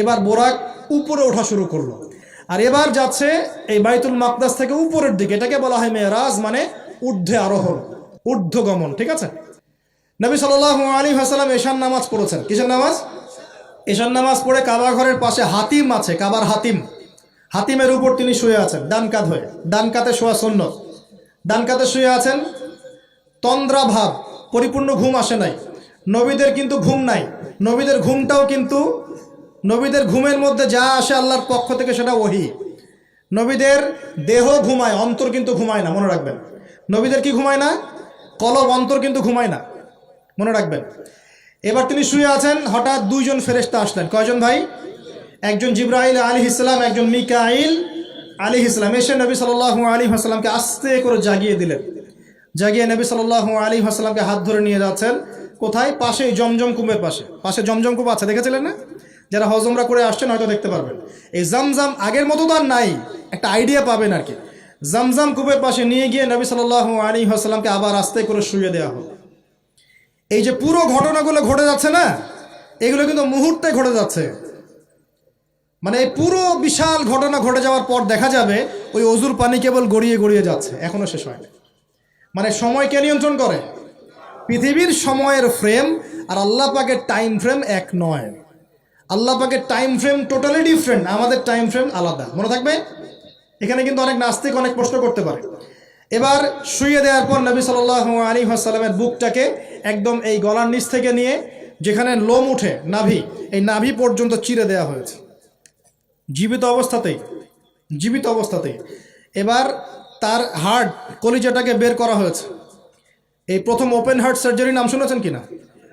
এবার বোরাক উপরে ওঠা শুরু করলো, আর এবার যাচ্ছে এই বাইতুল মাকদাস থেকে উপরের দিকে। এটাকে বলা হয় মেরাজ, মানে ঊর্ধ্বে আরোহণ, ঊর্ধ্বগমন। ঠিক আছে। নবী সাল্লাল্লাহু আলাইহি ওয়াসাল্লাম এশার নামাজ পড়েছেন। কিসের নামাজ? এশার নামাজ পড়ে কাবা ঘরের পাশে হাতিম আছে, কাবার হাতিম, হাতিমের উপর তিনি শুয়ে আছেন ডান কাত হয়ে। ডান কাতে শোয়া সুন্নত। ডান কাতে শুয়ে আছেন, তন্দ্রা ভাব, পরিপূর্ণ ঘুম আসে নাই। নবীদের কিন্তু ঘুম নাই। নবীদের ঘুমটাও কিন্তু, নবীদের ঘুমের মধ্যে যা আসে আল্লাহর পক্ষ থেকে সেটা ওহী। নবীদের দেহ ঘুমায়, অন্তর কিন্তু ঘুমায় না, মনে রাখবেন। নবীদের কি ঘুমায় না? কলব, অন্তর কিন্তু ঘুমায় না, মনে রাখবেন। এবার তিনি শুয়ে আছেন, হঠাৎ দুইজন ফেরেশতা আসলেন। কয়জন ভাই? একজন জিবরাইল আলাইহিস সালাম, একজন মিকাইল আলাইহিস সালাম। এসে নবী সাল্লাল্লাহু আলাইহি ওয়াসাল্লামকে আস্তে করে জাগিয়ে দিলেন। জাগিয়ে নবী সাল্লাল্লাহু আলাইহি ওয়াসাল্লামকে হাত ধরে নিয়ে যাচ্ছেন। কোথায়? পাশে জমজম কূপের পাশে। পাশে জমজম কূপ আছে, দেখেছিলেন না? যারা হজ উমরা করে আসছেন হয়তো দেখতে পারবেন। এই জামজাম আগের মতো তো আর নাই, একটা আইডিয়া পাবেন আর কি। জামজাম কূপের পাশে নিয়ে গিয়ে নবী সাল্লাল্লাহু আলাইহি ওয়াসাল্লামকে আবার আস্তে করে শুয়ে দেওয়া হলো। এই যে পুরো ঘটনাগুলো ঘটে যাচ্ছে না, এগুলো কিন্তু মুহূর্তে ঘটে যাচ্ছে। মানে এই পুরো বিশাল ঘটনা ঘটে যাওয়ার পর দেখা যাবে ওই অজুর পানি কেবল গড়িয়ে গড়িয়ে যাচ্ছে, এখনো শেষ হয়নি। মানে সময় কে নিয়ন্ত্রণ করে? পৃথিবীর সময়ের ফ্রেম আর আল্লাহ পাকের টাইম ফ্রেম এক নয়। আল্লাহ পাকের টাইম ফ্রেম টোটালি ডিফারেন্ট, আমাদের টাইম ফ্রেম আলাদা, মনে থাকবে। এখানে কিন্তু অনেক নাস্তিক অনেক প্রশ্ন করতে পারে। এবার শুয়ে দেওয়ার পর নবী সাল্লাল্লাহু আলাইহি ওয়াসাল্লামের বুকটাকে একদম এই গলার নিচ থেকে নিয়ে যেখানে লোম উঠে নাভি, এই নাভি পর্যন্ত চিরে দেওয়া হয়েছে, জীবিত অবস্থাতেই, জীবিত অবস্থাতেই। এবার তার হার্ট, কলিজাটাকে বের করা হয়েছে। এই প্রথম ওপেন হার্ট সার্জারি নাম শুনেছেন কিনা?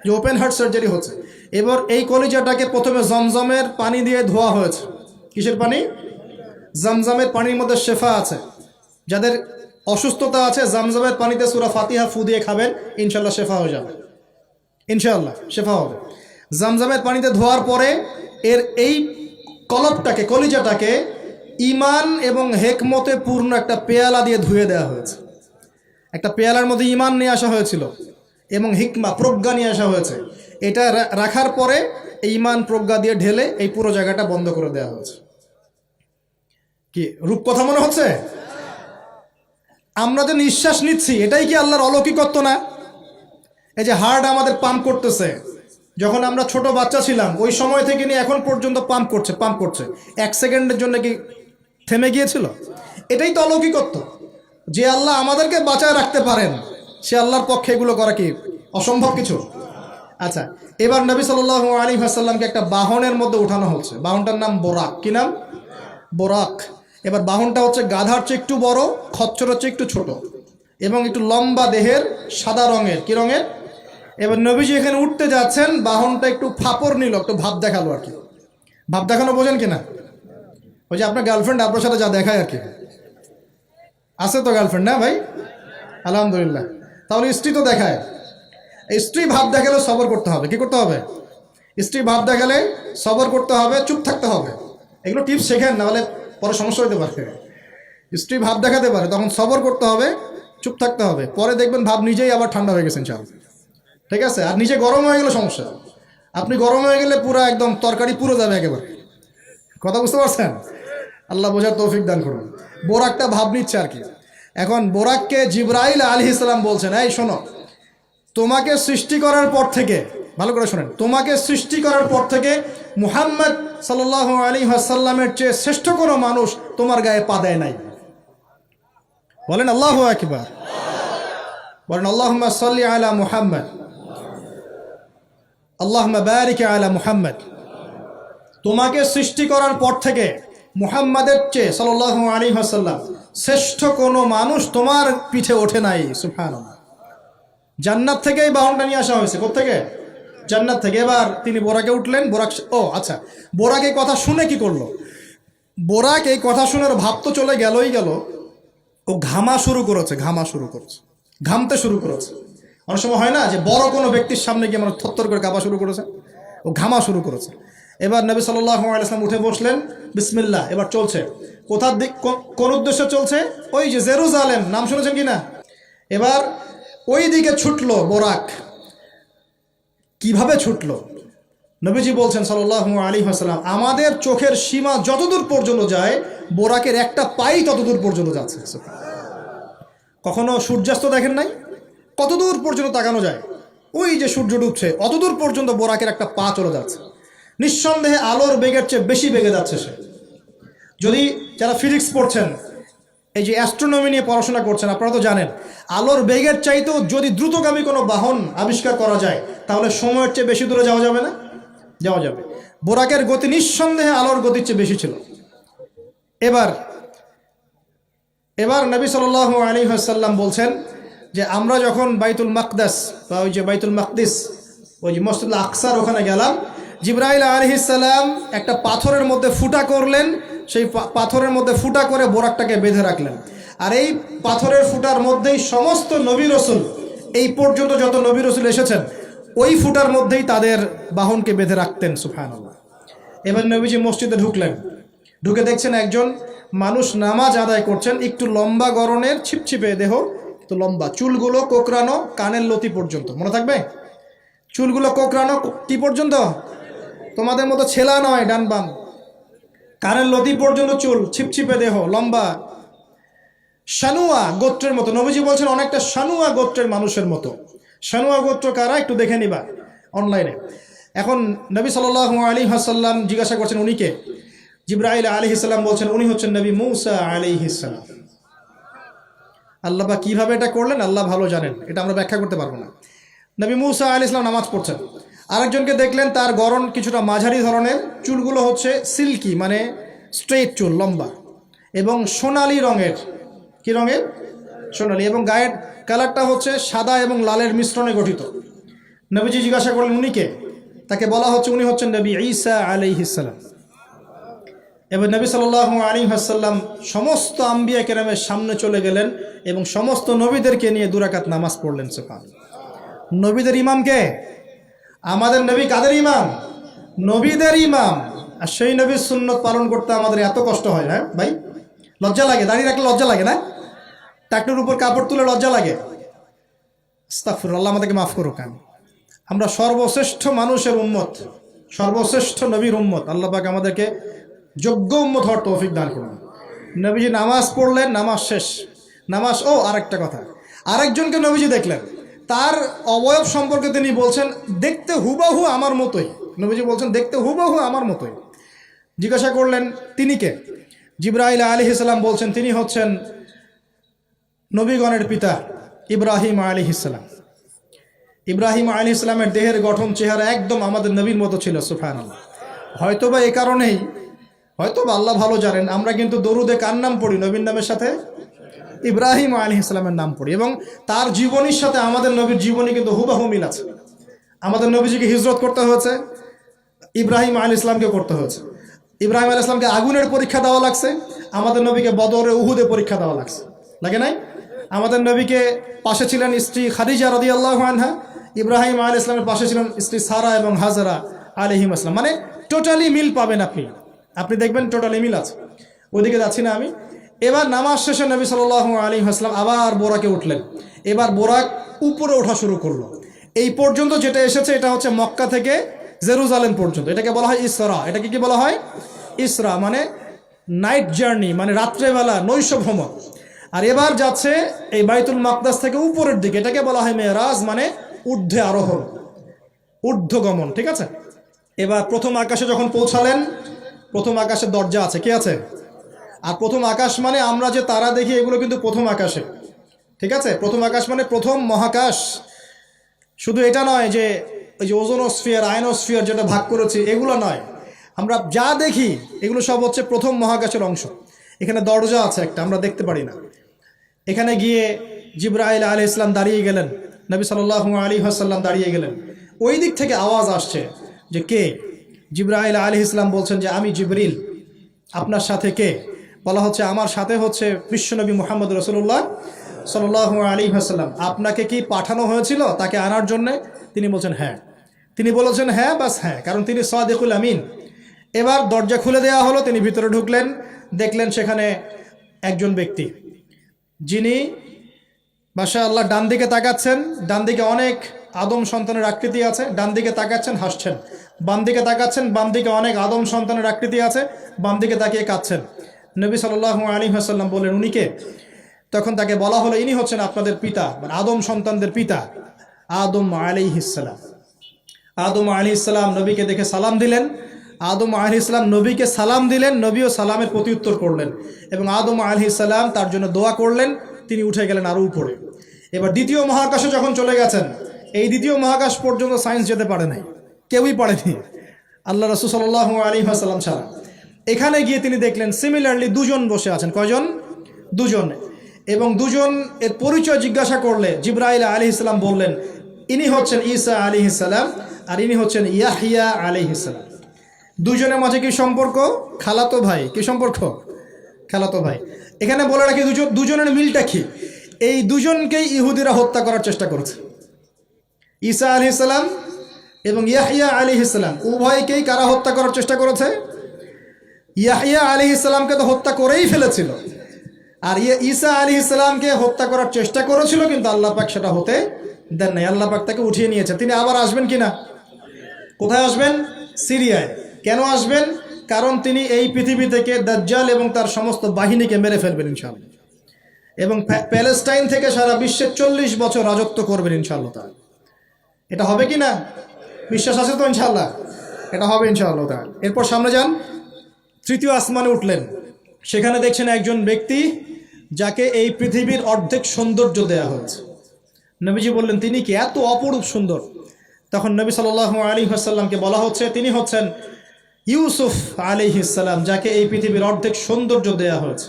যে ওপেন হার্ট সার্জারি হচ্ছে। এবার এই কলিজাটাকে প্রথমে জমজমের পানি দিয়ে ধোয়া হয়েছে। কিসের পানি? জমজমের পানির মধ্যে শেফা আছে। যাদের অসুস্থতা আছে জমজমের পানিতে সূরা ফাতিহা ফু দিয়ে খাবেন, ইনশাল্লাহ শেফা হয়ে যাবে, ইনশাআল্লাহ শেফা হবে। জমজমের পানিতে ধোয়ার পরে এর এই কলবটাকে, কলিজাটাকে ঈমান এবং হেকমতে পূর্ণ একটা পেয়ালা দিয়ে ধুয়ে দেওয়া হয়েছে। একটা পেয়ালার মধ্যে ঈমান নিয়ে আসা হয়েছিল এবং হিকমা, প্রজ্ঞা নিয়ে আসা হয়েছে। এটা রাখার পরে এই ঈমান প্রজ্ঞা দিয়ে ঢেলে এই পুরো জায়গাটা বন্ধ করে দেওয়া হয়েছে। কি রূপকথা মনে হচ্ছে? আমরা যে নিঃশ্বাস নিচ্ছি এটাই কি আল্লাহর অলৌকিকত্ব না? এই যে হার্ট আমাদের পাম্প করতেছে, যখন আমরা ছোট বাচ্চা ছিলাম ওই সময় থেকে নিয়ে এখন পর্যন্ত পাম্প করছে, পাম্প করছে। 1 সেকেন্ডের জন্য কি থেমে গিয়েছিল? এটাই তো অলৌকিকত্ব। যে আল্লাহ আমাদেরকে বাঁচায় রাখতে পারেন, সে আল্লাহর পক্ষে এগুলো করা কি অসম্ভব কিছু? আচ্ছা, এবার নবী সাল্লাল্লাহু আলাইহি ওয়াসাল্লামকে একটা বাহনের মধ্যে উঠানো হচ্ছে। বাহনটার নাম বোরাক। কি নাম? বোরাক। এবার বাহনটা হচ্ছে গাধার চেয়ে একটু বড়, খচ্চরের চেয়ে একটু ছোট এবং একটু লম্বা দেহের, সাদা রঙের। কি রঙের? এবার নবীজি এখানে উঠতে যাচ্ছেন, বাহনটা একটু ফাপড় নিল, একটু ভাব দেখালো আর কি। ভাব দেখানো বোঝেন কিনা? ওই যে আপনার গার্লফ্রেন্ড আপনার সাথে যা দেখায় আর কি। আছে তো গার্লফ্রেন্ড, না ভাই? আলহামদুলিল্লাহ। তাহলে স্ত্রী তো দেখায়। স্ত্রী ভাব দেখালে সবর করতে হবে। কি করতে হবে? স্ত্রী ভাব দেখালে সবর করতে হবে, চুপ থাকতে হবে। এগুলো টিপস শেখেন, না হলে পরে সমস্যা হতে পারে। স্ত্রী ভাব দেখাতে পারে, তখন সবর করতে হবে, চুপ থাকতে হবে। পরে দেখবেন ভাব নিজেই আবার ঠান্ডা হয়ে গেছেন চাল। ঠিক আছে? আর নিজে গরম হয়ে গেলে সমস্যা। আপনি গরম হয়ে গেলে পুরো একদম তরকারি পুরো যাবে একেবারে। কথা বুঝতে পারছেন? আল্লাহ বোঝার তৌফিক দান করুন। বোরাকটা ভাব নিচ্ছে আর কি। এখন বোরাককে জিবরাইল আলাইহিস সালাম বলছেন, এই শোনো, তোমাকে সৃষ্টি করার পর থেকে, ভালো করে শোনেন, তোমাকে সৃষ্টি করার পর থেকে মুহাম্মদ সাল্লাল্লাহু আলাইহি ওয়াসাল্লামের চেয়ে শ্রেষ্ঠ কোনো মানুষ তোমার গায়ে পা দেয় নাই। বলেন আল্লাহু আকবার। বলেন আল্লাহুম্মা সাল্লি আলা মুহাম্মদ, আল্লাহুম্মা বারিক আলা মুহাম্মদ। তোমাকে সৃষ্টি করার পর থেকে মুহাম্মাদের চেয়ে সাল্লাল্লাহু আলাইহি ওয়াসাল্লাম শ্রেষ্ঠ কোনো মানুষ তোমার পিঠে ওঠে নাই। সুবহানাল্লাহ। জান্নাত থেকেই বাহনটা নিয়ে আসা হয়েছে। কোত্থেকে? জান্নাত থেকে। এবার তিনি বোরাকে উঠলেন। বোরাক, ও আচ্ছা, বোরাক এই কথা শুনে কি করলো? বোরাক এই কথা শুনে ভাব তো চলে গেলই গেল, ও ঘামা শুরু করেছে, ঘামা শুরু করেছে, ঘামতে শুরু করেছে। অনেক সময় হয় না যে বড় কোনো ব্যক্তির সামনে গিয়ে মানে থরথর করে কাঁপা শুরু করেছে, ও ঘামা শুরু করেছে। এবার নবী সাল্লাল্লাহু আলাইহি ওয়াসাল্লাম উঠে বসলেন, বিসমিল্লাহ। এবার চলছে। কোথার দিক, কোন উদ্দেশ্যে চলছে? ওই যে জেরুজালেম, নাম শুনেছেন কি না? এবার ওই দিকে ছুটলো বোরাক। কিভাবে ছুটলো? নবীজি বলছেন সাল্লাল্লাহু আলাইহি ওয়াসাল্লাম, আমাদের চোখের সীমা যতদূর পর্যন্ত যায়, বোরাকের একটা পাই ততদূর পর্যন্ত যাচ্ছে। কখনো সূর্যাস্ত দেখেন নাই? কতদূর পর্যন্ত তাকানো যায়? ওই যে সূর্য ডুবছে অতদূর পর্যন্ত বোরাকের একটা পা চলে যাচ্ছে। নিঃসন্দেহে আলোর বেগের চেয়ে বেশি বেগে যাচ্ছে সে। যদি যারা ফিজিক্স পড়ছেন, এই যে অ্যাস্ট্রোনমি নিয়ে পড়াশোনা করছেন, আপনারা তো জানেন আলোর বেগের চাইতেও যদি দ্রুতগামী কোনো বাহন আবিষ্কার করা যায়, তাহলে সময়ের চেয়ে বেশি দূরে যাওয়া যাবে না? যাওয়া যাবে। বোরাকের গতি নিঃসন্দেহে আলোর গতির চেয়ে বেশি ছিল। এবার নবী সাল্লাল্লাহু আলাইহি ওয়াসাল্লাম বলছেন যে আমরা যখন বাইতুল মাকদাস বা ওই যে বাইতুল মাকদিস, ওই যে মসজিদুল আকসার ওখানে গেলাম, জিবরাইল আলাইহিস সালাম একটা পাথরের মধ্যে ফুটা করলেন, সেই পাথরের মধ্যে ফুটা করে বোরাকটাকে বেঁধে রাখলেন। আর এই পাথরের ফুটার মধ্যেই সমস্ত নবী রসুল, এই পর্যন্ত যত নবী রসুল এসেছেন, ওই ফুটার মধ্যেই তাদের বাহনকে বেঁধে রাখতেন। সুবহানাল্লাহ। এবার নবীজি মসজিদে ঢুকলেন, ঢুকে দেখছেন একজন মানুষ নামাজ আদায় করছেন, একটু লম্বা গড়নের, ছিপছিপে দেহ, তো লম্বা, চুলগুলো কোকড়ানো কানের লতি পর্যন্ত। মনে থাকবে? চুলগুলো কোকড়ানো কি পর্যন্ত? তোমাদের মতো ছেলা নয় ডান বাম, কানের লতি পর্যন্ত চুল, ছিপছিপে দেহ, লম্বা, শানুয়া গোত্রের মতো। নবীজি বলছেন অনেকটা শানুয়া গোত্রের মানুষের মতো। শানুয়া গোত্র কারা একটু দেখে নিবা অনলাইনে। এখন নবী সাল্লাল্লাহু আলাইহি ওয়াসাল্লাম জিজ্ঞাসা করছেন উনি কে? জিবরাইল আলাইহিস সালাম বলছেন উনি হচ্ছেন নবী মূসা আলাইহিস সালাম। আল্লাহ বা কিভাবে এটা করলেন আল্লাহ ভালো জানেন, এটা আমরা ব্যাখ্যা করতে পারবো না। নবী মূসা আলাইহিস সালাম নামাজ পড়ছেন, আরেকজনকে দেখলেন তার গড়ন কিছুটা মাঝারি ধরনের, চুলগুলো হচ্ছে সিল্কি মানে স্ট্রেট চুল, লম্বা এবং সোনালি রঙের। কি রঙের? সোনালি। এবং গায়ের কালারটা হচ্ছে সাদা এবং লালের মিশ্রণে গঠিত। নবীজি জিজ্ঞাসা করলেন উনি কে? তাকে বলা হচ্ছে উনি হচ্ছেন নবী ঈসা আলাইহিস সালাম। এবার নবী সাল্লাল্লাহু আলাইহি ওয়াসাল্লাম সমস্ত আম্বিয়া কেরামের সামনে চলে গেলেন এবং সমস্ত নবীদেরকে নিয়ে 2 রাকাত নামাজ পড়লেন। সুবহানাল্লাহ। নবীদের ইমাম কে? আমাদের নবী কাদের ইমাম? নবীদের ইমাম। আর সেই নবীর সুন্নত পালন করতে আমাদের এত কষ্ট হয় না ভাই? লজ্জা লাগে? দাঁড়িয়ে রাখলে লজ্জা লাগে না? টাকনুর উপর কাপড় তুলে লজ্জা লাগে? আস্তাগফিরুল্লাহ, আল্লাহ আমাদেরকে মাফ করুক। আমরা সর্বশ্রেষ্ঠ মানুষের উম্মত, সর্বশ্রেষ্ঠ নবীর উম্মত। আল্লাহ পাক আমাদেরকে যোগ্য উম্মত হওয়ার তৌফিক দান করুন। নবীজি নামাজ পড়লেন, নামাজ শেষ। আরেকটা কথা, আরেকজনকে নবীজি দেখলেন, তার অবয়ব সম্পর্কে তিনি বলছেন দেখতে হুবাহু আমার মতোই। নবীজি বলছেন দেখতে হুবাহু আমার মতোই। জিজ্ঞাসা করলেন তিনি কে? জিবরাইল আলাইহিস সালাম বলছেন তিনি হচ্ছেন নবীগণের পিতা ইব্রাহিম আলাইহিস সালাম। ইব্রাহিম আলাইহিস সালামের দেহের গঠন, চেহারা একদম আমাদের নবীর মতো ছিল। সুবহানাল্লাহ। হয়তোবা এই কারণেই, হয়তোবা আল্লাহ ভালো জানেন, আমরা কিন্তু দরুদে কার নাম পড়ি? নবীর নামের সাথে ইব্রাহিম আলাইহিস সালামের নাম পড়ি এবং তার জীবনীর সাথে আমাদের নবীর জীবনী কিন্তু হুবহু মিল আছে। আমাদের নবীজিকে হিজরত করতে হয়েছে, ইব্রাহিম আলাইহিস সালামকে করতে হয়েছে। ইব্রাহিম আলাইহিস সালামকে আগুনের পরীক্ষা দেওয়া লাগছে, আমাদের নবীকে বদরে উহুদে পরীক্ষা দেওয়া লাগছে। লাগে নাই? আমাদের নবীকে পাশে ছিলেন স্ত্রী খাদিজা রাদিয়াল্লাহু আনহা, ইব্রাহিম আলাইহিস সালামের পাশে ছিলেন স্ত্রী সারা এবং হাজরা আলাইহিম আসসালাম। মানে টোটালি মিল পাবেন আপনি দেখবেন টোটালি মিল আছে। ওইদিকে যাচ্ছি না আমি। এবার নামাজ শেষে নবী সাল্লাল্লাহু আলাইহি ওয়াসাল্লাম আবার বোরাকে উঠলেন। এবার বোরাক উপরে ওঠা শুরু করলো। এই পর্যন্ত যেটা এসেছে এটা হচ্ছে মক্কা থেকে জেরুজালেম পর্যন্ত। এটাকে বলা হয় ইসরা। এটাকে কি বলা হয়? ইসরা মানে নাইট জার্নি, মানে রাত্রেবেলা নৈশ ভ্রমণ। আর এবার যাচ্ছে এই বাইতুল মাকদাস থেকে উপরের দিকে, এটাকে বলা হয় মেরাজ, মানে ঊর্ধ্বে আরোহণ, ঊর্ধ্বগমন। ঠিক আছে? এবার প্রথম আকাশে যখন পৌঁছালেন, প্রথম আকাশের দরজা আছে, কে আছে? আর প্রথম আকাশ মানে আমরা যে তারা দেখি এগুলো কিন্তু প্রথম আকাশে। ঠিক আছে? প্রথম আকাশ মানে প্রথম মহাকাশ। শুধু এটা নয় যে ওই যে ওজোনোস্ফিয়ার, আয়নোস্ফিয়ার যেটা ভাগ করেছি এগুলো নয়, আমরা যা দেখি এগুলো সব হচ্ছে প্রথম মহাকাশের অংশ। এখানে দরজা আছে একটা, আমরা দেখতে পারি না। এখানে গিয়ে জিবরাইল আলাইহিস সালাম দাঁড়িয়ে গেলেন, নবী সাল্লাল্লাহু আলাইহি ওয়াসাল্লাম দাঁড়িয়ে গেলেন। ওই দিক থেকে আওয়াজ আসছে যে কে? জিবরাইল আলাইহিস সালাম বলছেন যে আমি জিবরিল। আপনার সাথে কে? বলা হচ্ছে আমার সাথে হচ্ছে বিশ্বনবী মুহাম্মদ রাসূলুল্লাহ সাল্লাল্লাহু আলাইহি ওয়াসাল্লাম। আপনাকে কি পাঠানো হয়েছিল তাকে আনার জন্য? তিনি বলছেন হ্যাঁ। তিনি বলেছেন হ্যাঁ, বাস হ্যাঁ, কারণ তিনি সাদিকুল আমিন। এবার দরজা খুলে দেওয়া হলো, তিনি ভিতরে ঢুকলেন, দেখলেন সেখানে একজন ব্যক্তি যিনি মাশাআল্লাহ ডান দিকে তাকাচ্ছেন, ডান দিকে অনেক আদম সন্তানের আকৃতি আছে, ডান দিকে তাকাচ্ছেন, হাসছেন, বাম দিকে তাকাচ্ছেন, বাম দিকে অনেক আদম সন্তানের আকৃতি আছে, বাম দিকে তাকিয়ে কাঁদছেন। নবী সাল্লাল্লাহু আলাইহি ওয়াসাল্লাম বললেন, উনি কে? তখন তাকে বলা হলো, ইনি হচ্ছেন আপনাদের পিতা, মানে আদম সন্তানদের পিতা, আদম আলাইহিস সালাম। আদম আলাইহিস সালাম নবীকে দেখে সালাম দিলেন। আদম আলাইহিস সালাম নবীকে সালাম দিলেন, নবীও সালামের প্রত্যুত্তর করলেন এবং আদম আলাইহিস সালাম তার জন্য দোয়া করলেন। তিনি উঠে গেলেন আরও উপরে। এবার দ্বিতীয় মহাকাশে যখন চলে গেছেন, এই দ্বিতীয় মহাকাশ পর্যন্ত সায়েন্স যেতে পারে নাই, কেউই পারেনি, আল্লাহ রাসূল সাল্লাল্লাহু আলাইহি ওয়াসাল্লাম ছাড়া। এখানে গিয়ে তিনি দেখলেন সিমিলারলি দুজন বসে আছেন। কয়জন? দুজন। এবং দুজন এর পরিচয় জিজ্ঞাসা করলে জিবরাইল আলাইহিস সালাম বললেন, ইনি হচ্ছেন ঈসা আলাইহিস সালাম আর ইনি হচ্ছেন ইয়াহইয়া আলাইহিস সালাম। দুজনের মাঝে কি সম্পর্ক? খালাতো ভাই। কি সম্পর্ক? খালাতো ভাই। এখানে বলে রাখি দুজনের মিলটা কি? এই দুজনকেই ইহুদিরা হত্যা করার চেষ্টা করেছে। ঈসা আলাইহিস সালাম এবং ইয়াহইয়া আলাইহিস সালাম উভয়কেই কারা হত্যা করার চেষ্টা করেছে? ইয়াহইয়া আলাইহিস সালামকে তো হত্যা করেই ফেলেছিল, আর ঈসা আলাইহিস সালামকে হত্যা করার চেষ্টা করেছিল, কিন্তু আল্লাহ পাক সেটা হতে দেন নাই। আল্লাহ পাক তাকে উঠিয়ে নিয়েছে। তিনি আবার আসবেন কিনা? কোথায় আসবেন? সিরিয়ায়। কেন আসবেন? কারণ তিনি এই পৃথিবী থেকে দাজ্জাল এবং তার সমস্ত বাহিনীকে মেরে ফেলবেন ইনশাআল্লাহ, এবং প্যালেস্টাইন থেকে সারা বিশ্বে 40 বছর রাজত্ব করবেন ইনশাআল্লাহ তাআলা। এটা হবে কি না? বিশ্বাস আছে তো ইনশাআল্লাহ? এটা হবে ইনশাআল্লাহ তাআলা। এরপর সামনে যান, তৃতীয় আসমানে উঠলেন। সেখানে দেখছেন একজন ব্যক্তি যাকে এই পৃথিবীর অর্ধেক সৌন্দর্য দেয়া হয়েছে। নবীজি বললেন, তিনি কি এত অপরূপ সুন্দর? তখন নবী সাল্লাল্লাহু আলাইহি ওয়াসাল্লামকে বলা হচ্ছে, তিনি হচ্ছেন ইউসুফ আলাইহিস সালাম, যাকে এই পৃথিবীর অর্ধেক সৌন্দর্য দেয়া হয়েছে।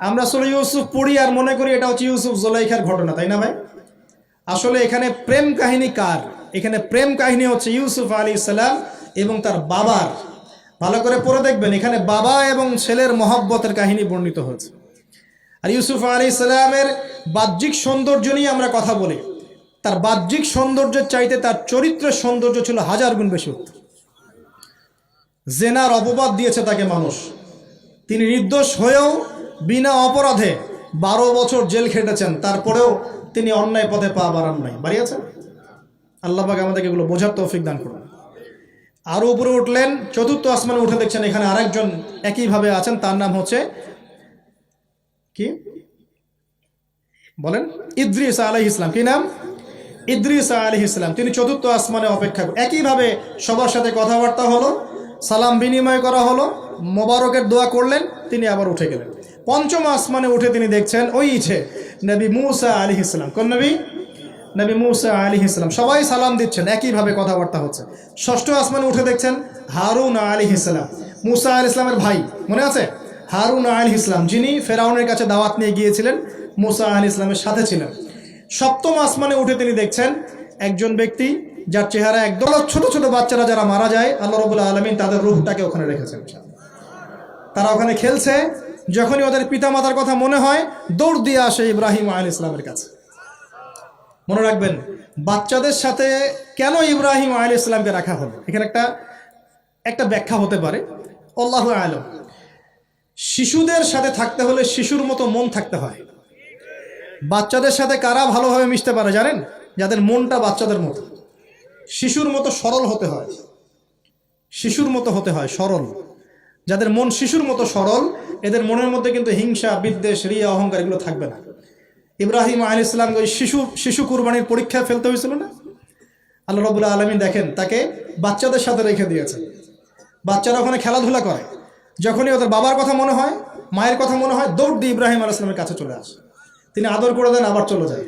আমরা আসলে ইউসুফ পড়ি আর মনে করি এটা হচ্ছে ইউসুফ জুলাইখার ঘটনা, তাই না ভাই? আসলে এখানে প্রেম কাহিনী কার? এখানে প্রেম কাহিনী হচ্ছে ইউসুফ আলাইহিস সালাম এবং তার বাবার। ভালো করে পড়ে দেখবেন, এখানে বাবা এবং ছেলের মহব্বতের কাহিনী বর্ণিত হয়েছে। আর ইউসুফ আলাইহিস সালামের বাহ্যিক সৌন্দর্য নিয়ে আমরা কথা বলি, তার বাহ্যিক সৌন্দর্যের চাইতে তার চরিত্রের সৌন্দর্য ছিল 1000 গুণ বেশি উত্তম। জেনার অপবাদ দিয়েছে তাকে মানুষ, তিনি নির্দোষ হয়েও বিনা অপরাধে 12 বছর জেল খেটেছেন, তারপরেও তিনি অন্যায় পথে পা বাড়ান নাই, বাড়িয়েছেন। আল্লাহ পাক আমাদেরকে এগুলো বোঝার তৌফিক দান করুন। আরও উপরে উঠলেন, চতুর্থ আসমানে উঠে দেখছেন এখানে আরেকজন একইভাবে আছেন, তার নাম হচ্ছে কি বলেন? ইদ্রিস আলাইহিস সালাম। কি নাম? ইদ্রিস আলাইহিস সালাম। তিনি চতুর্থ আসমানে অপেক্ষা করেন। একইভাবে সবার সাথে কথাবার্তা হলো, সালাম বিনিময় করা হলো, মোবারকের দোয়া করলেন, তিনি আবার উঠে গেলেন। পঞ্চম আসমানে উঠে তিনি দেখছেন ওই ইচ্ছে নবী মুসা আলাইহিস সালাম। কোন নবী? নবী মুসা আলাইহিস সালাম। সবাই সালাম দিচ্ছেন, একইভাবে কথাবার্তা হচ্ছে। ষষ্ঠ আসমানে উঠে দেখছেন হারুন আলাইহিস সালাম, মুসা আলাইহিস সালামের ভাই, মনে আছে? হারুন আলাইহিস সালাম, যিনি ফেরাউনের কাছে দাওয়াত নিয়ে গিয়েছিলেন, মুসা আলাইহিস সালামের সাথে ছিলেন। সপ্তম আসমানে উঠে তিনি দেখছেন একজন ব্যক্তি যার চেহারা একদম, ছোট ছোট বাচ্চারা যারা মারা যায়, আল্লাহ রাব্বুল আলামিন তাদের রূহটাকে ওখানে রেখেছেন। তারা ওখানে খেলছে, যখনই ওদের পিতামাতার কথা মনে হয় দৌড় দিয়ে আসে ইব্রাহিম আলাইহিস সালামের কাছে। মনে রাখবেন, বাচ্চাদের সাথে কেন ইব্রাহিম আলাইহিস সালামকে রাখা হলো, এখানে একটা ব্যাখ্যা হতে পারে, আল্লাহু আ'লাম। শিশুদের সাথে থাকতে হলে শিশুর মতো মন থাকতে হয়। বাচ্চাদের সাথে কারা ভালোভাবে মিশতে পারে জানেন? যাদের মনটা বাচ্চাদের মতো, শিশুর মতো সরল হতে হয়। শিশুর মতো হতে হয়, সরল। যাদের মন শিশুর মতো সরল, এদের মনের মধ্যে কিন্তু হিংসা, বিদ্বেষ, রিয়া, অহংকার এগুলো থাকবে না। ইব্রাহিম আলাইহিস সালামকে ওই শিশু কুরবানির পরীক্ষায় ফেলতে হয়েছিল না? আল্লাহ রাব্বুল আলামিন দেখেন তাকে বাচ্চাদের সাথে রেখে দিয়েছেন। বাচ্চারা ওখানে খেলাধুলা করে, যখনই ওদের বাবার কথা মনে হয়, মায়ের কথা মনে হয়, দৌড় দিয়ে ইব্রাহিম আলাইহিস সালামের কাছে চলে আসে। তিনি আদর করে দেন, আবার চলে যায়।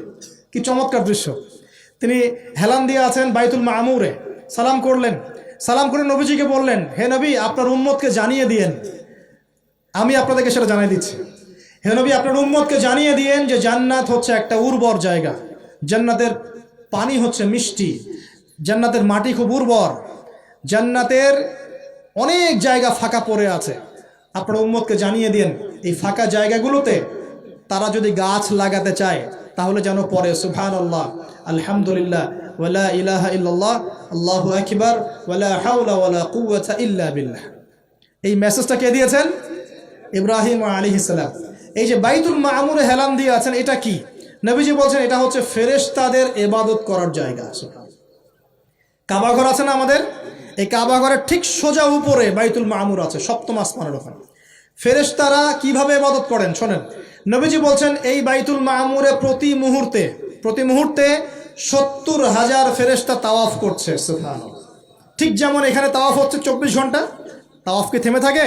কি চমৎকার দৃশ্য! তিনি হেলান দিয়ে আছেন বাইতুল মামুরে, সালাম করলেন। সালাম করে নবীজিকে বললেন, হে নবী, আপনার উম্মতকে জানিয়ে দিয়েন, আমি আপনাদেরকে সেটা জানিয়ে দিচ্ছি। হে নবী, আপনার উম্মতকে জানিয়ে দিয়েন যে জান্নাত হচ্ছে একটা উর্বর জায়গা, জান্নাতের পানি হচ্ছে মিষ্টি, জান্নাতের মাটি খুব উর্বর, জান্নাতের অনেক জায়গা ফাঁকা পড়ে আছে। আপনার উম্মতকে জানিয়ে দিন এই ফাঁকা জায়গাগুলোতে তারা যদি গাছ লাগাতে চায় তাহলে যেন পড়ে সুবহানাল্লাহ, আলহামদুলিল্লাহ, ওয়ালা ইলাহা ইল্লাল্লাহ, আল্লাহু আকবার, ওয়ালা হাওলা ওয়ালা কুওয়াতা ইল্লা বিল্লাহ। এই মেসেজটা কে দিয়েছেন? ইব্রাহিম আলাইহিস সালাম। এই যে বাইতুল মামুরে হেলান দিয়ে আছেন, এটা কি? নবীজি বলছেন এটা হচ্ছে ফেরেশতাদের ইবাদত করার জায়গা। কাবা ঘর আছে না আমাদের? এই কাবা ঘরের ঠিক সোজা উপরে বাইতুল মামুর আছে, সপ্তম আসমানের ওখানে। ফেরেশতারা কিভাবে ইবাদত করেন শোনেন। নবীজি বলছেন এই বাইতুল মামুরে প্রতি মুহূর্তে 70,000 ফেরেশতা তাওয়াফ করছে। সুবহানাল্লাহ। ঠিক যেমন এখানে তাওয়াফ হচ্ছে 24 ঘন্টা, তাওয়াফ কি থেমে থাকে?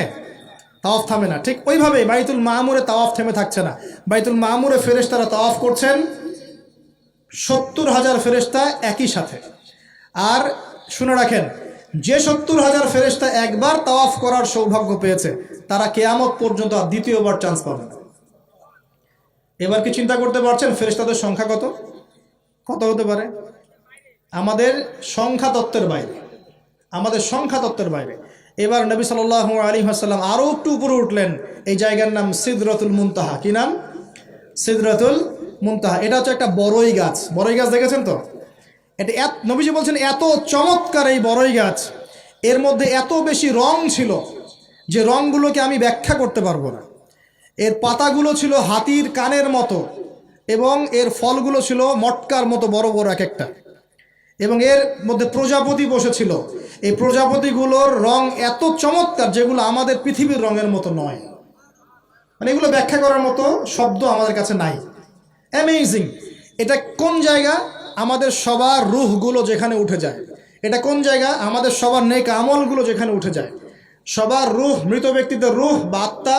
তাওয়াফ থামে না। ঠিক ওইভাবে বাইতুল মামুরে তাওয়াফ থেমে থাকছে না। বাইতুল মামুরে ফেরেশতারা তাওয়াফ করছেন 70,000 ফেরেশতা একই সাথে। আর শুনে রাখেন, যে 70,000 ফেরেশতা একবার তাওয়াফ করার সৌভাগ্য পেয়েছে তারা কিয়ামত পর্যন্ত আর দ্বিতীয়বার চান্স পাবে না। এবার কি চিন্তা করতে পারছেন ফেরেশতাদের সংখ্যা কত কত হতে পারে? আমাদের সংখ্যা তত্ত্বের বাইরে। এবার নবী সাল্লাল্লাহু আলাইহি ওয়াসাল্লাম আরো একটু উপরে উঠলেন। এই জায়গার নাম সিদরাতুল মুনতাহা। কি নাম? সিদরাতুল মুনতাহা। এটা হচ্ছে একটা বড়ই গাছ দেখেছেন তো? এটা নবীজি বলছেন এত চমৎকার এই বড়ই গাছ, এর মধ্যে এত বেশি রং ছিল যে রংগুলোকে আমি ব্যাখ্যা করতে পারবো না। এর পাতাগুলো ছিল হাতির কানের মতো এবং এর ফলগুলো ছিল মটকার মতো বড় বড় এক একটা, এবং এর মধ্যে প্রজাপতি বসেছিল। এই প্রজাপতিগুলোর রং এত চমৎকার যেগুলো আমাদের পৃথিবীর রঙের মতো নয়। মানে এগুলো ব্যাখ্যা করার মতো শব্দ আমাদের কাছে নাই। অ্যামেজিং। এটা কোন জায়গা? আমাদের সবার রূহগুলো যেখানে উঠে যায়। এটা কোন জায়গা? আমাদের সবার নেক আমলগুলো যেখানে উঠে যায়। সবার রূহ, মৃত ব্যক্তিদের রূহ বা আত্মা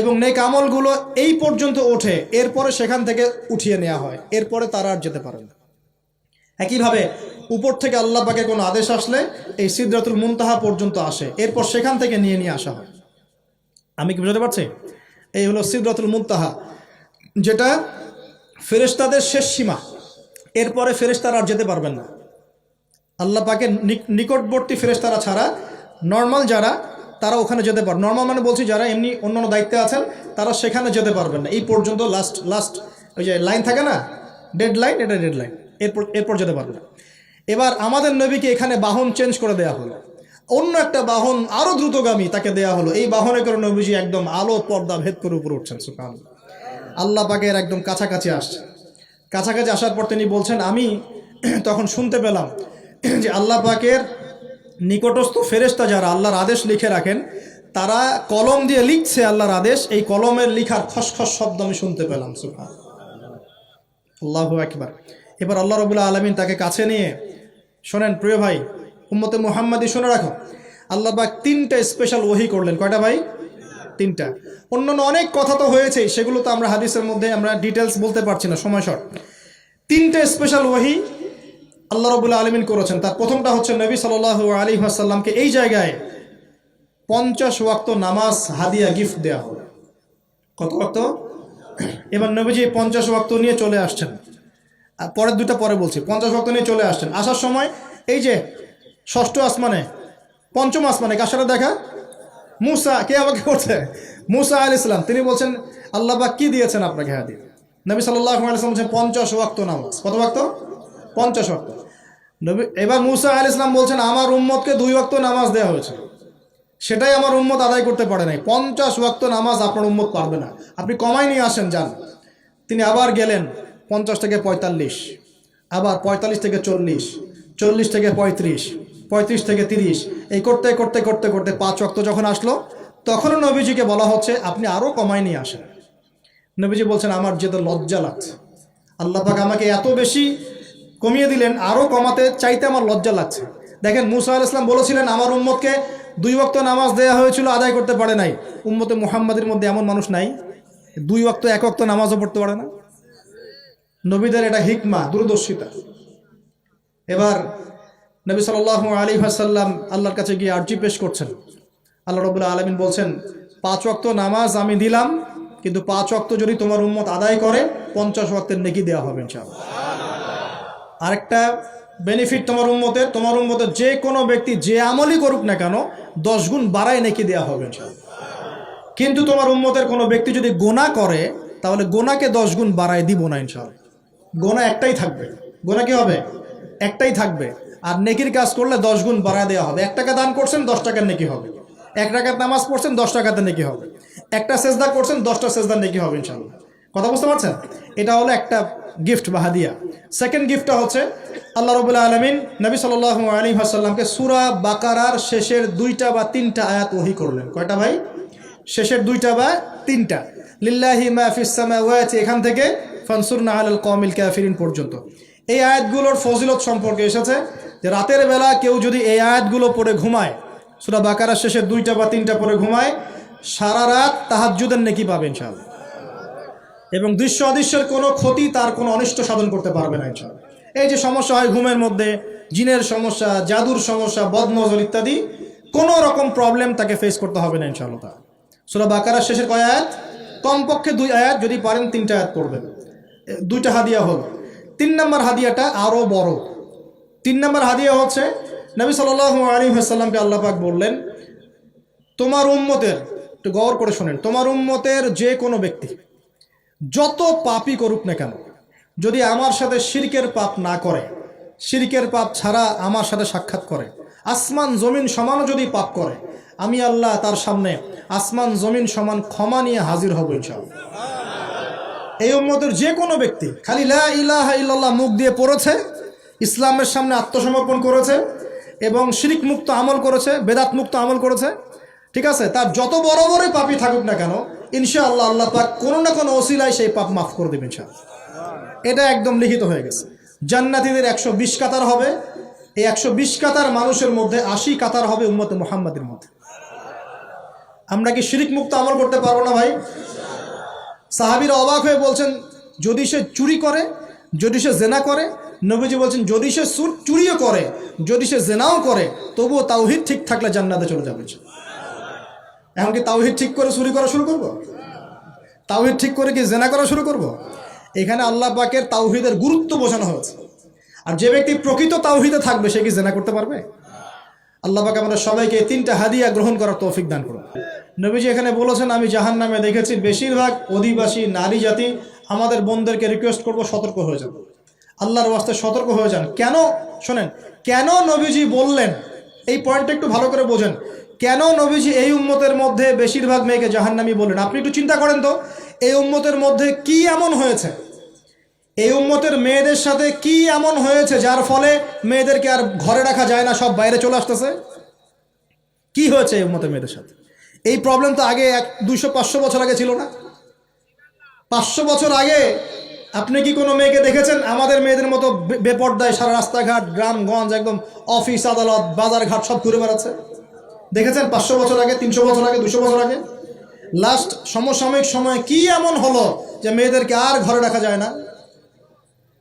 এবং নেক আমলগুলো এই পর্যন্ত ওঠে, এরপরে সেখান থেকে উঠিয়ে নেওয়া হয়, এরপরে তারা আর যেতে পারে না। একইভাবে উপর থেকে আল্লাহ পাকের কোনো আদেশ আসলে এই সিদরাতুল মুনতাহা পর্যন্ত আসে, এরপর সেখান থেকে নিয়ে আসা হয়। আমি কি বুঝতে পারছি? এই হলো সিদরাতুল মুনতাহা, যেটা ফেরেশতাদের শেষ সীমা। এরপরে ফেরেশতারা আর যেতে পারবেন না। আল্লাহ পাকের নিকটবর্তী ফেরেশতারা ছাড়া নর্মাল যারা, তারা ওখানে যেতে পারে। নর্মাল মানে বলছি যারা এমনি অন্যান্য দায়িত্বে আছেন তারা সেখানে যেতে পারবেন না। এই পর্যন্ত লাস্ট ওই যে লাইন থাকে না, ডেড লাইন, এটা ডেড লাইন, এরপর যেতে পারবে না। এবার আমাদের নবীকে এখানে বাহন চেঞ্জ করে দেওয়া হলো, অন্য একটা বাহন আরো দ্রুতগামী তাকে দেওয়া হলো। এই বাহনে করে নবীজি একদম আলো পর্দা ভেদ করে উপরে উঠছেন। সুবহানাল্লাহ। আল্লাহ পাকের একদম কাছাকাছি আসছেন। কাছাকাছি আসার পর তিনি বলছেন, আমি তখন শুনতে পেলাম যে আল্লাহ পাকের নিকটস্থ ফেরেশতা যারা আল্লাহর আদেশ লিখে রাখেন, তারা কলম দিয়ে লিখছে আল্লাহর আদেশ। এই কলমের লিখার খসখস শব্দ আমি শুনতে পেলাম। সুবহানাল্লাহ, আল্লাহু আকবার। এবার আল্লাহ রাব্বুল আলামিন তাকে কাছে নিয়ে, শোনেন প্রিয় ভাই উম্মতে মুহাম্মাদি, শুনে রাখো, আল্লাহ পাক 3টা স্পেশাল ওহী করলেন। কয়টা ভাই? 3টা। অন্যান্য অনেক কথা তো হয়েছে, সেগুলো তো আমরা হাদিসের মধ্যে আমরা ডিটেলস বলতে পারছি না, সময় শর্ট। 3টে স্পেশাল ওহী আল্লাহ রাব্বুল আলামিন করেছেন। তার প্রথমটা হচ্ছে নবী সাল্লাল্লাহু আলাইহি ওয়াসাল্লামকে এই জায়গায় 50 ওয়াক্ত নামাজ হাদিয়া গিফট দেওয়া হলো। কত ওয়াক্ত? এবার নবীজি 50 ওয়াক্ত নিয়ে চলে আসছেন। আর পরের দুটা পরে বলছি। 50 ওয়াক্ত নিয়ে চলে আসছেন। আসার সময় এই যে 6ষ্ঠ আসমানে, 5ম আসমানে কার সাথে দেখা? মুসা। কে আমাকে করছে? মুসা আলাইহিস সালাম। তিনি বলছেন, আল্লাহ পাক কি দিয়েছেন আপনাকে হাদিয়া? নবী সাল্লাল্লাহু আলাইহি ওয়াসাল্লাম বলছেন 50 ওয়াক্ত নামাজ। কত ওয়াক্ত? 50 ওয়াক্ত। নবী এবার মুসা আলাইহিস সালাম বলছেন, আমার উম্মতকে 2 ওয়াক্ত নামাজ দেওয়া হয়েছে, সেটাই আমার উম্মত আদায় করতে পারে নাই। 50 ওয়াক্ত নামাজ আপনার উম্মত পারবে না, আপনি কমাই নিয়ে আসেন, যান। তিনি আবার গেলেন 50 থেকে 45, আবার 45 থেকে 40, 40 থেকে 35, 35 থেকে 30, এই করতে করতে করতে করতে 5 ওয়াক্ত যখন আসলো, তখনও নবীজিকে বলা হচ্ছে আপনি আরও কমাই নিয়ে আসেন। নবীজি বলছেন, আমার যেতে লজ্জা লাগছে, আল্লাহ পাক আমাকে এত বেশি কমিয়ে দিলেন, আরও কমাতে চাইতে আমার লজ্জা লাগছে। দেখেন, মুসা আলাইহিস সালাম বলেছিলেন আমার উম্মতকে 2 ওয়াক্ত নামাজ দেওয়া হয়েছিল, আদায় করতে পারে নাই। উম্মতে মুহাম্মাদের মধ্যে এমন মানুষ নাই 2 ওয়াক্ত 1 ওয়াক্ত নামাজও পড়তে পারে না। নবীদের এটা হিকমা, দূরদর্শিতা। এবার নবী সাল্লাল্লাহু আলাইহি ওয়াসাল্লাম আল্লাহর কাছে গিয়ে আরজি পেশ করছেন। আল্লাহ রাব্বুল আলামিন বলছেন, 5 ওয়াক্ত নামাজ আমি দিলাম, কিন্তু 5 ওয়াক্ত যদি তোমার উম্মত আদায় করে 50 ওয়াক্তের নেকি দেওয়া হবে ইনশাআল্লাহ। আরেকটা বেনিফিট তোমার উম্মতের যে কোনো ব্যক্তি যে আমলই করুক না কেন 10 গুণ বাড়ায় নেকি দেওয়া হবে ইনশাআল্লাহ। কিন্তু তোমার উম্মতের কোনো ব্যক্তি যদি গুনাহ করে তাহলে গুনাহকে 10 গুণ বাড়ায় দিব না ইনশাআল্লাহ। গুনাহ একটাই থাকবে। গুনাহ কি হবে? একটাই থাকবে। আর নেকির কাজ করলে 10 গুণ বাড়ায় দেওয়া হবে। 1 টাকা দান করছেন 10 টাকার নেকি হবে। 1 রাকাত নামাজ পড়ছেন 10 টাকাতে নেকি হবে। একটা সেজদা করছেন 10টা সেজদার নেকি হবে ইনশাআল্লাহ। কথা বুঝতে পারছেন? এটা হলো একটা গিফট বা হাদিয়া। সেকেন্ড গিফটটা হচ্ছে আল্লাহ রাব্বুল আলামিন নবী সাল্লাল্লাহু আলাইহি ওয়াসাল্লামকে সূরা বাকারার শেষের 2টা বা 3টা আয়াত ওহী করলেন। কয়টা ভাই? শেষের 2টা বা 3টা। লিল্লাহি মা ফিস সামাওয়াতি এখান থেকে ফানসুরনা আলাল কওমিল কাফিরিন পর্যন্ত। এই আয়াতগুলোর ফজিলত সম্পর্কে এসেছে যে রাতের বেলা কেউ যদি এই আয়াতগুলো পড়ে ঘুমায়, সূরা বাকারার শেষের 2টা বা 3টা পড়ে ঘুমায়, সারা রাত তাহাজ্জুদের নেকি পাবে ইনশাআল্লাহ। এবং দৃশ্য অদৃশ্যের কোনো ক্ষতি, তার কোনো অনিষ্ট সাধন করতে পারবে না ইনশাআল্লাহ। এই যে সমস্যা হয় ঘুমের মধ্যে, জিনের সমস্যা, জাদুর সমস্যা, বদনজর ইত্যাদি, কোনো রকম প্রবলেম তাকে ফেস করতে হবে না ইনশাআল্লাহ। সূরা বাকারার শেষের কয় আয়াত? কমপক্ষে 2 আয়াত, যদি পারেন 3টা আয়াত পড়বেন। 2টা হাদিয়া হলো। 3 নম্বর হাদিয়াটা আরও বড়। 3 নম্বর হাদিয়া হচ্ছে নবী সাল্লাল্লাহু আলাইহি ওয়াসাল্লামকে আল্লাহ পাক বললেন, তোমার উম্মতের, একটু গৌর করে শোনেন, তোমার উম্মতের যে কোনো ব্যক্তি যত পাপই করুক না কেন, যদি আমার সাথে শিরকের পাপ না করে, শিরকের পাপ ছাড়া আমার সাথে সাক্ষাৎ করে, আসমান জমিন সমানও যদি পাপ করে, আমি আল্লাহ তার সামনে আসমান জমিন সমান ক্ষমা নিয়ে হাজির হব ইনশাআল্লাহ। এই উম্মতের যে কোনো ব্যক্তি খালি লা ইলাহা ইল্লাল্লাহ মুখ দিয়ে পড়েছে, ইসলামের সামনে আত্মসমর্পণ করেছে এবং শিরক মুক্ত আমল করেছে, বেদাত মুক্ত আমল করেছে, ঠিক আছে, তার যত বড় বড় পাপই থাকুক না কেন, ইনশাআল্লাহ আল্লাহ পাক কোনো না কোনো ওসিলায় সেই পাপ মাফ করে দেবেন ইনশাআল্লাহ। এটা একদম লিখিত হয়ে গেছে। জান্নাতীদের 120 কাতার হবে। এই 120 কাতার মানুষের মধ্যে 80 কাতার হবে উম্মতে মুহাম্মাদের মধ্যে। আমরা কি শিরক মুক্ত আমল করতে পারবো না ভাই? সাহাবীরা অবাক হয়ে বলছেন, যদি সে চুরি করে, যদি সে জেনা করে, নবীজি বলছেন যদি সে চুরিও করে, যদি সে জেনাও করে, তবুও তাওহীদ ঠিক থাকলে জান্নাতে চলে যাবে। এখন কি তাওহীদ ঠিক করে চুরি করা শুরু করব? তাওহীদ ঠিক করে কি জেনা করা শুরু করব? এখানে আল্লাহ পাকের তাওহীদের গুরুত্ব বোঝানো হয়েছে। আর যে ব্যক্তি প্রকৃত তাওহীদে থাকবে সে কি জেনা করতে পারবে? আল্লাহ পাক আমাদের সবাইকে 3টা হাদিয়া গ্রহণ করার তৌফিক দান করুন। নবীজি এখানে বলেছেন, আমি জাহান্নামে দেখেছি বেশিরভাগ অধিবাসী নারী জাতি। আমাদের বোনদেরকে রিকোয়েস্ট করব, সতর্ক হয়ে যান, আল্লাহর ওয়াস্তে সতর্ক হয়ে যান। কেন? শোনেন, কেন নবীজি বললেন, এই পয়েন্টটা একটু ভালো করে বোঝেন। কেন নবীজি এই উম্মতের মধ্যে বেশিরভাগ মেয়েকে জাহান্নামী বললেন? আপনি একটু চিন্তা করেন তো, এই উম্মতের মধ্যে কি এমন হয়েছে, এই উম্মতের মেয়েদের সাথে কি এমন হয়েছে যার ফলে মেয়েদেরকে আর ঘরে রাখা যায় না, সব বাইরে চলে আসতেছে? কি হয়েছে এই উম্মতের মেয়েদের সাথে? এই প্রবলেম তো আগে 200-500 বছর আগে ছিল না। 500 বছর আগে আপনি কি কোনো মেয়েকে দেখেছেন আমাদের মেয়েদের মতো বেপর্দায় সারা রাস্তাঘাট, গ্রামগঞ্জ, একদম অফিস আদালত বাজার ঘাট সব ঘুরে বেড়াচ্ছে? দেখেছেন 500 বছর আগে, 300 বছর আগে, 200 বছর আগে? লাস্ট সমসাময়িক সময়ে কি এমন হলো যে মেয়েদেরকে আর ঘরে রাখা যায় না?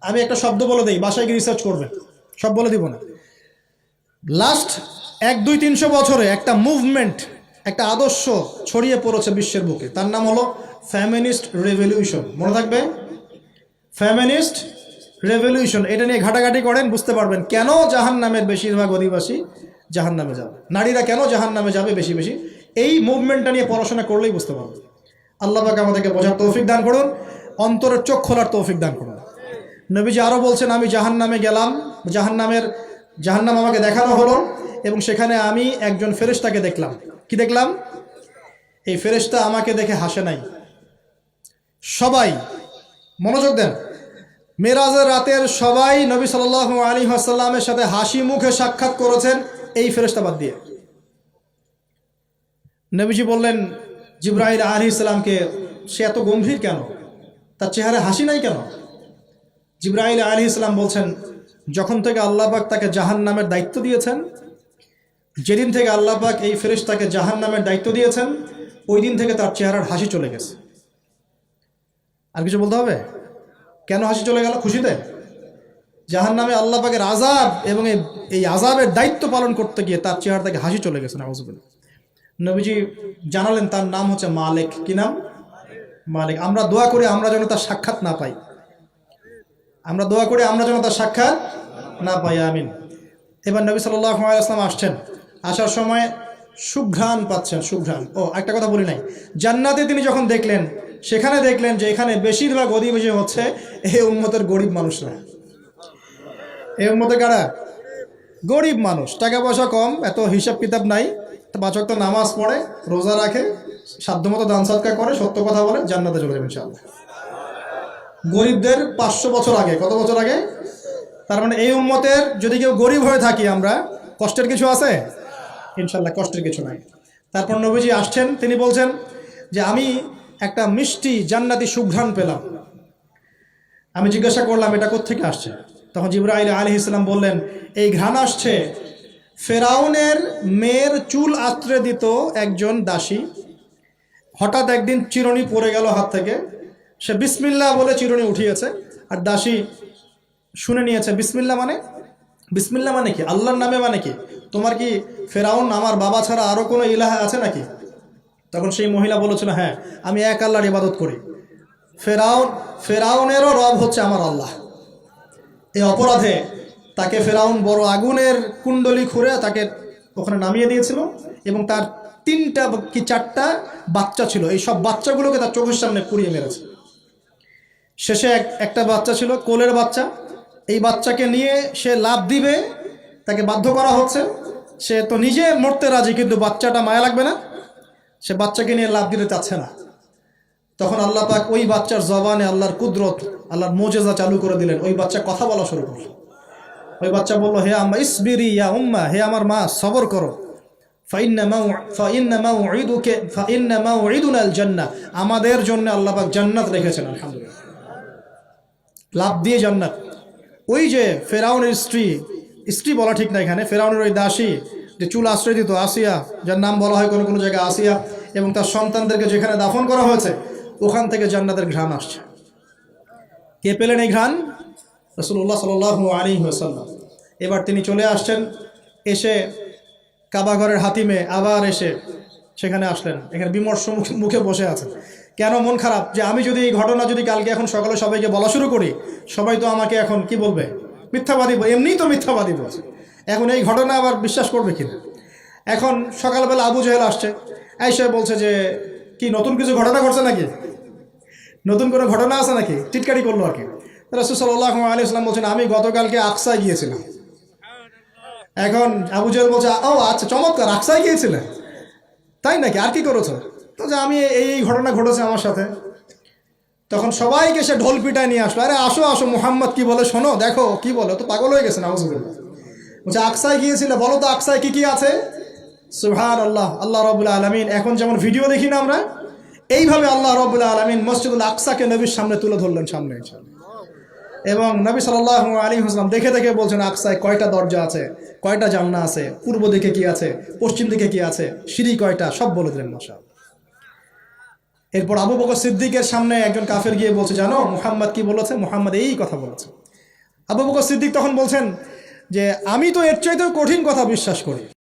আমি একটা শব্দ বলে দিই, বাসায় গিয়ে রিসার্চ করবেন, সব বলে দিব না। লাস্ট 100-200-300 বছরে একটা মুভমেন্ট, একটা আদর্শ ছড়িয়ে পড়েছে বিশ্বের বুকে, তার নাম হলো ফেমিনিস্ট রেভলিউশন। মনে থাকবে, ফেমিনিস্ট রেভলিউশন। এটা নিয়ে ঘাটাঘাটি করেন, বুঝতে পারবেন কেন জাহান্নামের বেশিরভাগ অধিবাসী জাহান্নামে যাবে, নারীরা কেন জাহান্নামে যাবে বেশি বেশি। এই মুভমেন্টটা নিয়ে পড়াশোনা করলেই বুঝতে পারবেন। আল্লাহ পাক আমাদেরকে বোঝার তৌফিক দান করুন, অন্তরের চোখ খোলার তৌফিক দান করুন। নবীজি আরও বলছেন, আমি জাহান্নামে গেলাম, জাহান্নাম আমাকে দেখানো হলো এবং সেখানে আমি একজন ফেরেশতাকে দেখলাম। কি দেখলাম? এই ফেরেশতা আমাকে দেখে হাসে নাই। সবাই মনোযোগ দেন, মেরাজের রাতের সবাই নবী সাল্লাল্লাহু আলাইহি ওয়াসাল্লামের সাথে হাসি মুখে সাক্ষাৎ করেছেন, এই ফেরেশতা বাদ দিয়ে। নবীজি বললেন জিবরাইল আলাইহিস সালামকে, সে এত গম্ভীর কেন, তার চেহারায় হাসি নাই কেন? জিবরাইল আলাইহিস সালাম বলছেন, যখন থেকে আল্লাহ পাক তাকে জাহান্নামের দায়িত্ব দিয়েছেন, যেদিন থেকে আল্লাহ পাক এই ফেরেশতাকে জাহান্নামের দায়িত্ব দিয়েছেন, ওই দিন থেকে তার চেহারার হাসি চলে গেছে। আর কিছু বলতে হবে? কেন হাসি চলে গেল? খুশিতে? জাহান্নামে আল্লাহ পাকের আযাব এবং এই আযাবের দায়িত্ব পালন করতে গিয়ে তার চেহারা থেকে হাসি চলে গেছে। নাউযুবিল্লাহ। নবীজি জানালেন তার নাম হচ্ছে মালিক। কি নাম? মালিক। আমরা দোয়া করি আমরা যেন তার সাক্ষাৎ না পাই, আমরা দোয়া করি আমরা যেন তার সাক্ষাৎ না পাই, আমিন। এবার নবী সাল্লাল্লাহু আলাইহি ওয়াসাল্লাম আসছেন, আসার সময় সুঘ্রাণ পাচ্ছেন, সুঘ্রাণ। ও একটা কথা বলি নাই, জান্নাতে তিনি যখন দেখলেন, সেখানে দেখলেন যে এখানে বেশিরভাগ অধিবাসী হচ্ছে এই উম্মতের গরিব মানুষরা। এই উম্মতে কারা? গরিব মানুষ, টাকা পয়সা কম, এত হিসাব কিতাব নাই, 5 ওয়াক্ত নামাজ পড়ে, রোজা রাখে, সাধ্যমতো দান সদকা করে, সত্য কথা বলে, জান্নাতে চলে যাবে ইনশাআল্লাহ। গরিবদের 500 বছর আগে। কত বছর আগে? তার মানে এই উম্মতের যদি কেউ গরিব হয়ে থাকি আমরা, কষ্টের কিছু আছে? ইনশাল্লাহ কষ্টের কিছু নাই। তারপর নবীজি আসছেন, তিনি বলছেন যে আমি একটা মিষ্টি জান্নাতি সুঘ্রাণ পেলাম। আমি জিজ্ঞাসা করলাম এটা কোত্থেকে আসছে? তখন জিবরাইল আলাইহিস সালাম বললেন এই ঘ্রাণ আসছে ফেরাউনের মেয়ের চুল আঁচড়ে দিত একজন দাসী। হঠাৎ একদিন চিরুনি পড়ে গেল হাত থেকে, সে বিসমিল্লাহ বলে চিরুনি উঠিয়েছে, আর দাসী শুনে নিয়েছে বিসমিল্লাহ মানে, বিসমিল্লাহ মানে কি? আল্লাহর নামে মানে কি? তোমার কি ফেরাউন আমার বাবা ছাড়া আরো কোনো ইলাহা আছে নাকি? তখন সেই মহিলা বলেছিল হ্যাঁ, আমি এক আল্লাহর ইবাদত করি। ফেরাউনেরও রব হচ্ছে আমার আল্লাহ। এই অপরাধে তাকে ফেরাউন বড় আগুনের কুণ্ডলি খুঁড়ে তাকে ওখানে নামিয়ে দিয়েছিল, এবং তার 3টা কি 4টা বাচ্চা ছিল। এই সব বাচ্চাগুলোকে তার চোখের সামনে পুড়িয়ে মেরেছে। শেষে একটা বাচ্চা ছিল কোলের বাচ্চা, এই বাচ্চাকে নিয়ে সে লাফ দিবে, তাকে বাধ্য করা হচ্ছে। সে তো নিজে মরতে রাজি, কিন্তু বাচ্চাটা মায়া লাগবে না, সে বাচ্চাকে নিয়ে লাফ দিতে চাচ্ছে না। তখন আল্লাহ পাক ওই বাচ্চার জবানে আল্লাহর কুদরত, আল্লাহর মোজেজা চালু করে দিলেন। ওই বাচ্চা কথা বলা শুরু করল। ওই বাচ্চা বলল হে আম্মা ইসবিরি ইয়া উম্মা, হে আমার মা সবর করো। ফাইন্না মাউইদুনাল জান্নাহ, আমাদের জন্য আল্লাহ পাক জান্নাত রেখেছেন। আলহামদুলিল্লাহ, লাভ দিয়ে জান্নাত। ওই যে ফেরাউনের স্ত্রী বলা ঠিক না এখানে, ফেরাউনের ওই দাসী যে চুল আশ্রয় দিত, আসিয়া, যার নাম বলা হয় কোনো কোনো জায়গায় আসিয়া, এবং তার সন্তানদেরকে যেখানে দাফন করা হয়েছে ওখান থেকে জান্নাতের ঘ্রাণ আসছে। কে পেলেন এই ঘ্রাণ? রাসূলুল্লাহ সাল্লাল্লাহু আলাইহি ওয়াসাল্লাম। এবার তিনি চলে আসছেন, এসে কাবা ঘরের হাতিমে আবার এসে সেখানে আসলেন। এখানে বিমর্ষ মুখে বসে আছেন। কেন মন খারাপ? যে আমি যদি এই ঘটনা যদি কালকে এখন সকালে সবাইকে বলা শুরু করি, সবাই তো আমাকে এখন কি বলবে? মিথ্যাবাদী। এমনিই তো মিথ্যাবাদী বলছে, এখন এই ঘটনা আবার বিশ্বাস করবে কিনা? এখন সকালবেলা আবু জেহেল আসছে, এসে বলছে যে কি নতুন কিছু ঘটনা ঘটছে নাকি, নতুন কোনো ঘটনা আছে নাকি, টিটকারি করলো আর কি। রাসূল সাল্লাল্লাহু আলাইহি ওয়াসাল্লাম বলছেন আমি গতকালকে আকসায় গিয়েছিলাম। এখন আবু জেহেল বলছে ও আচ্ছা চমৎকার, আকসায় গিয়েছিলেন, তাই নাকি, আর কি করেছো? তো যে আমি এই ঘটনা ঘটেছে আমার সাথে। তখন সবাইকে সে ঢোল পিটায় নিয়ে আসলো, আরে আসো আসো, মুহাম্মদ কি বলে শোনো, দেখো কি বলে, তো পাগল হয়ে গেছে নাউজুবিল্লাহ। বলছে আকসায় গিয়েছিলে, বলো তো আকসায় কি কি আছে? সুবহানাল্লাহ, আল্লাহ রাব্বুল আলামিন এখন যেমন ভিডিও দেখি না আমরা, এইভাবে আল্লাহ রাব্বুল আলামিন মসজিদুল আকসাকে নবীর সামনে তুলে ধরলেন, সামনে। এবং নবী সাল্লাল্লাহু আলাইহি ওয়াসাল্লাম দেখে দেখে বলছেন আকসায় কয়টা দরজা আছে, কয়টা জানলা আছে, পূর্ব দিকে কি আছে, পশ্চিম দিকে কি আছে, সিঁড়ি কয়টা, সব বলে দিলেন মাশাআল্লাহ। এরপর আবু বকর সিদ্দিকের সামনে একজন কাফের গিয়ে বলছে জানো মুহাম্মদ কি বলেছে? মুহাম্মদ এই কথা বলেছে। আবু বকর সিদ্দিক তখন বলছেন যে আমি তো এর চাইতেও কঠিন কথা বিশ্বাস করি।